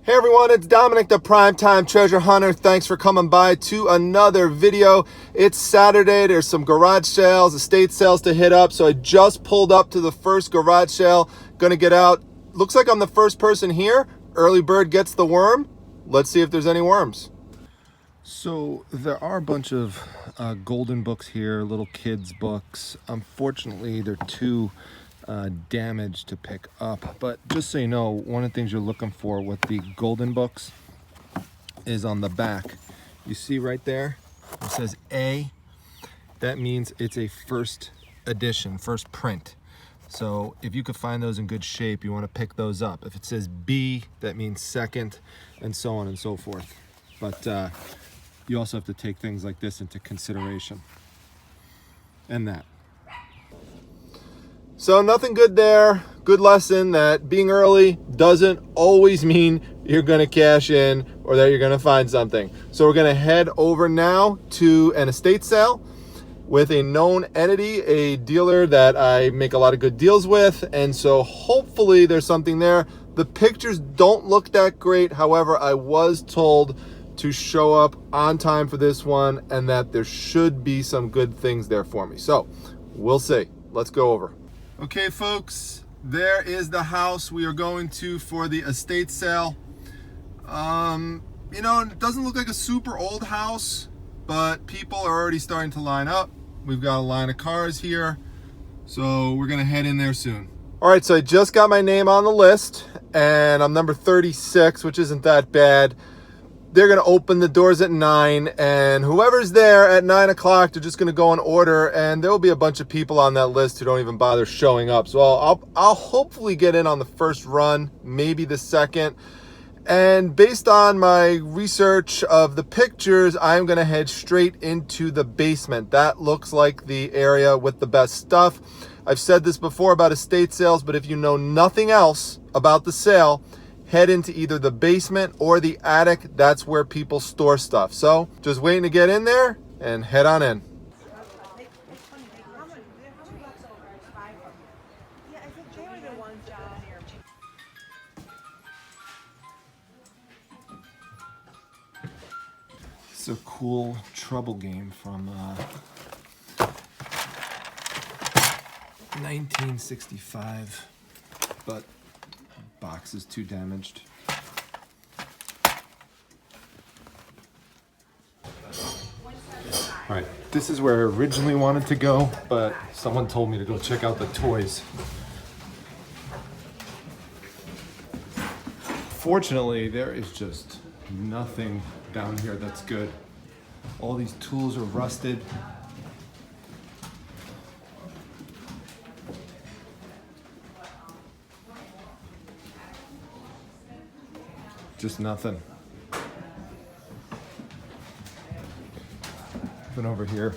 Hey everyone, it's Dominic, the Primetime Treasure Hunter. Thanks for coming by to another video. It's Saturday. There's some garage sales, estate sales to hit up. So I just pulled up to the first garage sale. Gonna get out. Looks like I'm the first person here. Early bird gets the worm. Let's see if there's any worms. So there are a bunch of golden books here, little kids books. Unfortunately, they're too damage to pick up, but just so you know, one of the things you're looking for with the golden books is on the back. You see right there, it says A. That means it's a first edition, first print. So if you could find those in good shape, you want to pick those up. If it says B, that means second, and so on and so forth. But you also have to take things like this into consideration, and that. So nothing good there. Good lesson that being early doesn't always mean you're gonna cash in or that you're gonna find something. So we're gonna head over now to an estate sale with a known entity, a dealer that I make a lot of good deals with. And so hopefully there's something there. The pictures don't look that great. However, I was told to show up on time for this one and that there should be some good things there for me. So we'll see. Let's go over. Okay, folks, there is the house we are going to for the estate sale. You know, it doesn't look like a super old house, but people are already starting to line up. We've got a line of cars here, so we're gonna head in there soon. All right, so I just got my name on the list, and I'm number 36, which isn't that bad. They're gonna open the doors at 9, and whoever's there at 9 o'clock, they're just gonna go in order, and there will be a bunch of people on that list who don't even bother showing up. So I'll hopefully get in on the first run, maybe the second. And based on my research of the pictures, I'm gonna head straight into the basement. That looks like the area with the best stuff. I've said this before about estate sales, but if you know nothing else about the sale, head into either the basement or the attic. That's where people store stuff. So just waiting to get in there and head on in. It's a cool trouble game from 1965, but box is too damaged. All right, this is where I originally wanted to go, but someone told me to go check out the toys. Fortunately, there is just nothing down here that's good. All these tools are rusted. Just nothing. Been over here.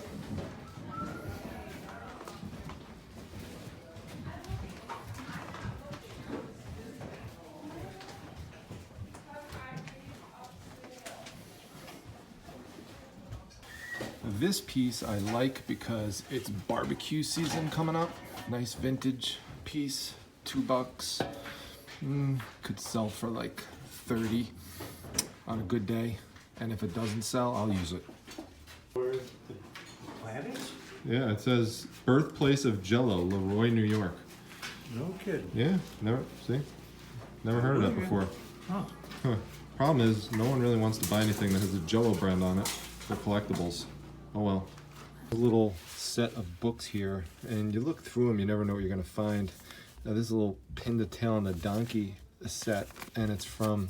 This piece I like because it's barbecue season coming up. Nice vintage piece, $2. Could sell for like 30 on a good day, and if it doesn't sell, I'll use it. Where's the planet? Yeah, it says birthplace of Jello, Leroy, New York. No kidding. Yeah, never heard of that before. Huh. Problem is, no one really wants to buy anything that has a Jello brand on it. They're collectibles. Oh well. A little set of books here, and you look through them, you never know what you're gonna find. Now this is a little pin the tail on the donkey set, and it's from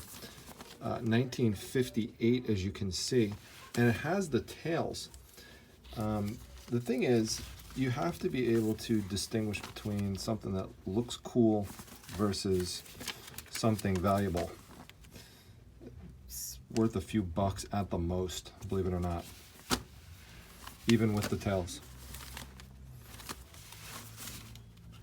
1958, as you can see, and it has the tails. The thing is, you have to be able to distinguish between something that looks cool versus something valuable. It's worth a few bucks at the most, believe it or not, even with the tails.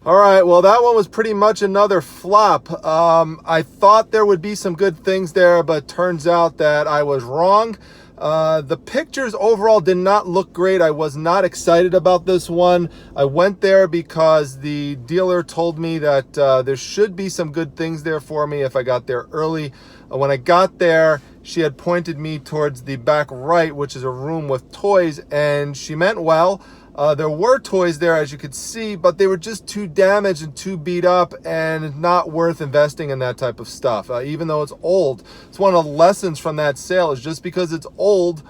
All right, well, that one was pretty much another flop. I thought there would be some good things there, but turns out that I was wrong. The pictures overall did not look great. I was not excited about this one. I went there because the dealer told me that there should be some good things there for me if I got there early. When I got there, she had pointed me towards the back right, which is a room with toys, and she meant well. There were toys there, as you could see, but they were just too damaged and too beat up and not worth investing in that type of stuff, even though it's old. It's one of the lessons from that sale is just because it's old,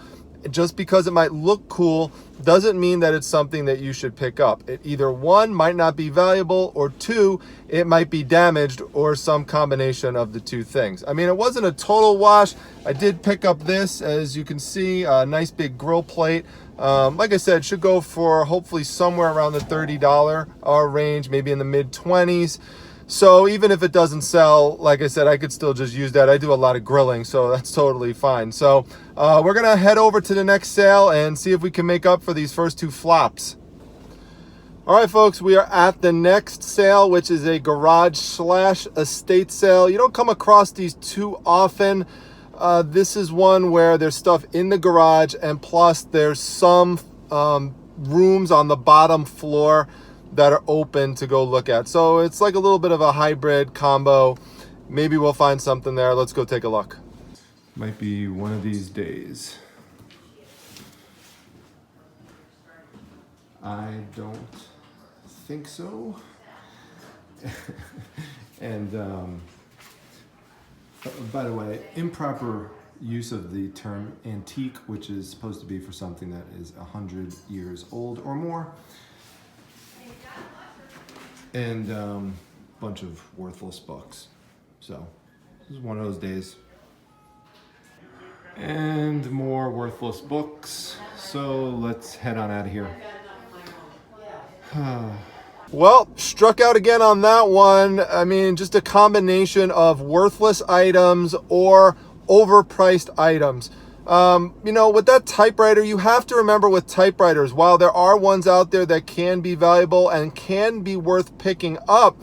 just because it might look cool, doesn't mean that it's something that you should pick up. It either one, might not be valuable, or two, it might be damaged, or some combination of the two things. I mean, it wasn't a total wash. I did pick up this, as you can see, a nice big grill plate. Like I said, should go for hopefully somewhere around the $30 range, maybe in the mid-20s. So even if it doesn't sell, like I said, I could still just use that. I do a lot of grilling, so that's totally fine. So we're gonna head over to the next sale and see if we can make up for these first two flops. All right, folks, we are at the next sale, which is a garage / estate sale. You don't come across these too often. This is one where there's stuff in the garage, and plus there's some rooms on the bottom floor that are open to go look at. So it's like a little bit of a hybrid combo. Maybe we'll find something there. Let's go take a look. Might be one of these days. I don't think so. And by the way, improper use of the term antique, which is supposed to be for something that is 100 years old or more, and bunch of worthless books. So this is one of those days. And more worthless books. So let's head on out of here. Well, struck out again on that one. I mean, just a combination of worthless items or overpriced items. You know, with that typewriter, you have to remember with typewriters, while there are ones out there that can be valuable and can be worth picking up,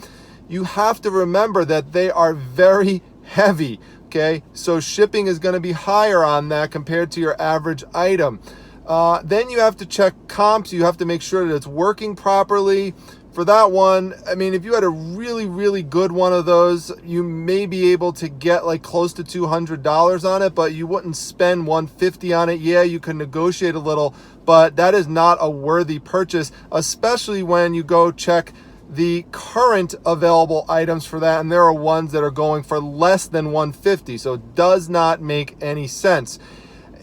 you have to remember that they are very heavy, okay? So shipping is going to be higher on that compared to your average item. Then you have to check comps. You have to make sure that it's working properly. For that one, I mean, if you had a really, really good one of those, you may be able to get like close to $200 on it, but you wouldn't spend $150 on it. Yeah, you can negotiate a little, but that is not a worthy purchase, especially when you go check the current available items for that, and there are ones that are going for less than $150, so it does not make any sense.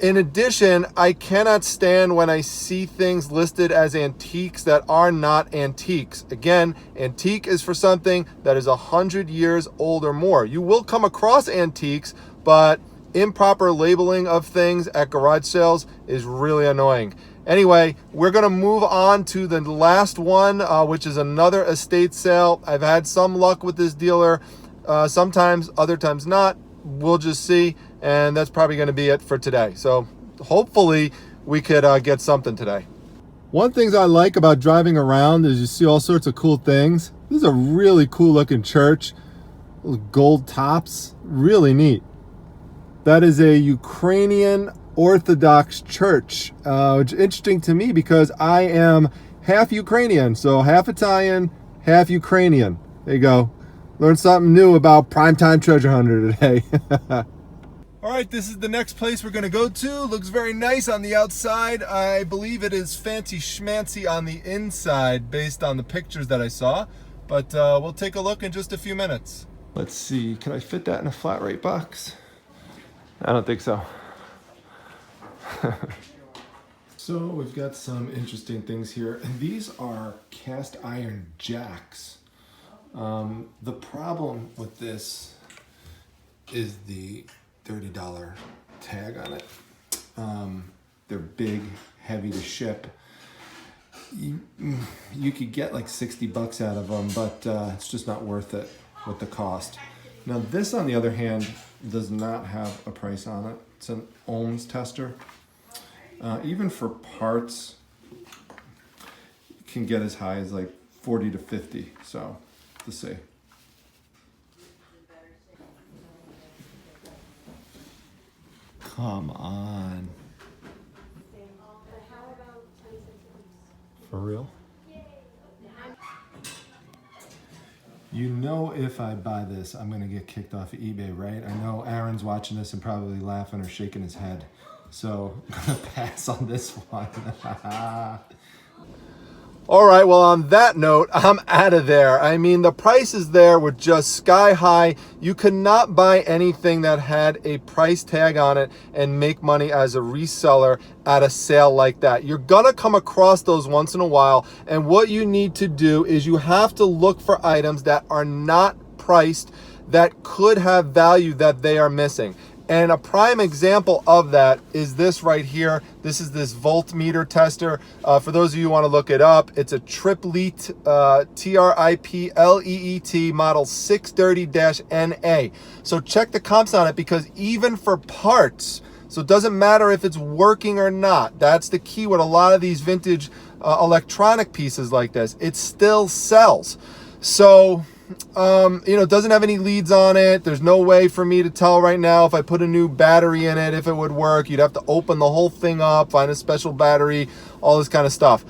In addition, I cannot stand when I see things listed as antiques that are not antiques. Again, antique is for something that is 100 years old or more. You will come across antiques, but improper labeling of things at garage sales is really annoying. Anyway, we're going to move on to the last one, which is another estate sale. I've had some luck with this dealer, sometimes, other times not. We'll just see, and that's probably going to be it for today. So hopefully we could get something today. One thing I like about driving around is you see all sorts of cool things. This is a really cool looking church, gold tops, really neat. That is a Ukrainian Orthodox church, which is interesting to me because I am half Ukrainian, so half Italian, half Ukrainian. There you go. Learned something new about Primetime Treasure Hunter today. All right, this is the next place we're gonna go to. Looks very nice on the outside. I believe it is fancy schmancy on the inside based on the pictures that I saw, but we'll take a look in just a few minutes. Let's see, can I fit that in a flat rate box? I don't think so. So we've got some interesting things here, and these are cast iron jacks. The problem with this is the $30 tag on it. They're big, heavy to ship. You could get like 60 bucks out of them, but it's just not worth it with the cost. Now this, on the other hand, does not have a price on it. It's an ohms tester. Even for parts, you can get as high as like 40 to 50, so to see. Come on. For real? You know, if I buy this, I'm gonna get kicked off of eBay, right? I know Aaron's watching this and probably laughing or shaking his head. So I'm gonna pass on this one. All right, well, on that note, I'm out of there. I mean, the prices there were just sky high. You could not buy anything that had a price tag on it and make money as a reseller at a sale like that. You're gonna come across those once in a while, and what you need to do is you have to look for items that are not priced, that could have value that they are missing. And a prime example of that is this right here. This is this Voltmeter Tester. For those of you who want to look it up, it's a Tripleet, TRIPLEET model 630-NA. So check the comps on it, because even for parts, so it doesn't matter if it's working or not. That's the key with a lot of these vintage electronic pieces like this. It still sells. So you know, it doesn't have any leads on it. There's no way for me to tell right now if I put a new battery in it, if it would work. You'd have to open the whole thing up, find a special battery, all this kind of stuff.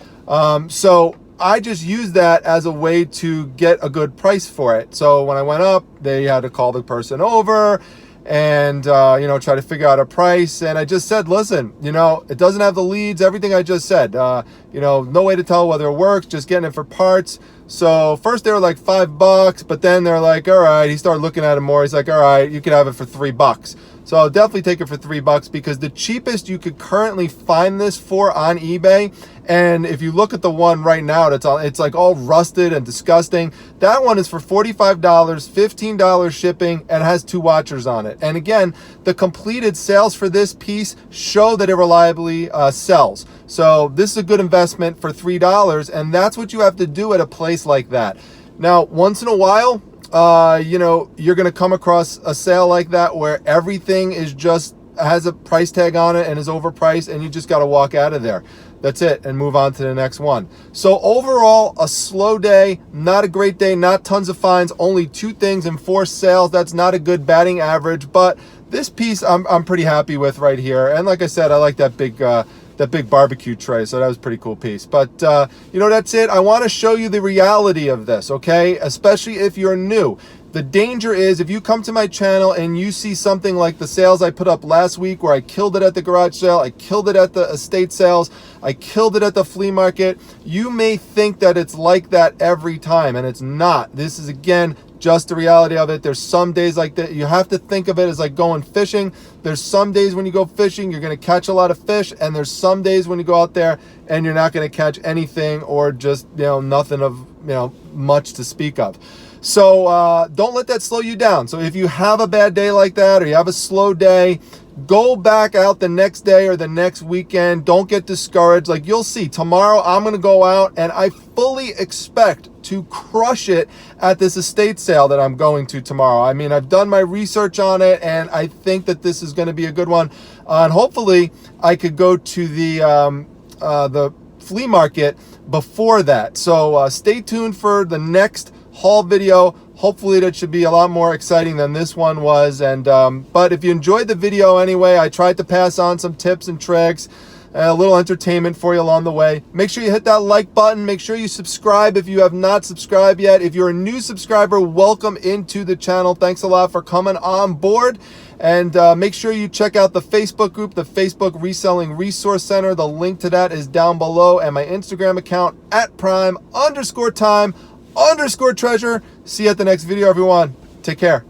So I just used that as a way to get a good price for it. So when I went up, they had to call the person over and, you know, try to figure out a price. And I just said, listen, you know, it doesn't have the leads, everything I just said, you know, no way to tell whether it works, just getting it for parts. So first they were like $5, but then they're like, all right, he started looking at it more. He's like, all right, you could have it for $3. So I'll definitely take it for $3, because the cheapest you could currently find this for on eBay, and if you look at the one right now, it's like all rusted and disgusting. That one is for $45, $15 shipping, and has 2 watchers on it. And again, the completed sales for this piece show that it reliably sells. So this is a good investment for $3, and that's what you have to do at a place like that. Now, once in a while, you know, you're going to come across a sale like that where everything is just has a price tag on it and is overpriced, and you just got to walk out of there. That's it, and move on to the next one. So overall, a slow day, not a great day, not tons of finds, only 2 things and 4 sales. That's not a good batting average, but this piece I'm pretty happy with right here. And like I said, I like that big barbecue tray, so that was a pretty cool piece. But you know, that's it. I want to show you the reality of this, okay? Especially if you're new. The danger is if you come to my channel and you see something like the sales I put up last week, where I killed it at the garage sale, I killed it at the estate sales, I killed it at the flea market, you may think that it's like that every time, and it's not. This is, again, just the reality of it. There's some days like that. You have to think of it as like going fishing. There's some days when you go fishing, you're going to catch a lot of fish, and there's some days when you go out there and you're not going to catch anything, or just, you know, nothing of, you know, much to speak of. So don't let that slow you down. So if you have a bad day like that, or you have a slow day, go back out the next day or the next weekend. Don't get discouraged. Like, you'll see tomorrow I'm going to go out, and I fully expect to crush it at this estate sale that I'm going to tomorrow. I mean, I've done my research on it, and I think that this is going to be a good one. And hopefully I could go to the flea market before that. So stay tuned for the next haul video. Hopefully that should be a lot more exciting than this one was. And but if you enjoyed the video anyway, I tried to pass on some tips and tricks, a little entertainment for you along the way. Make sure you hit that like button. Make sure you subscribe if you have not subscribed yet. If you're a new subscriber, welcome into the channel. Thanks a lot for coming on board. And make sure you check out the Facebook group, the Facebook Reselling Resource Center. The link to that is down below, and my Instagram account at prime_time_treasure. See you at the next video, everyone. Take care.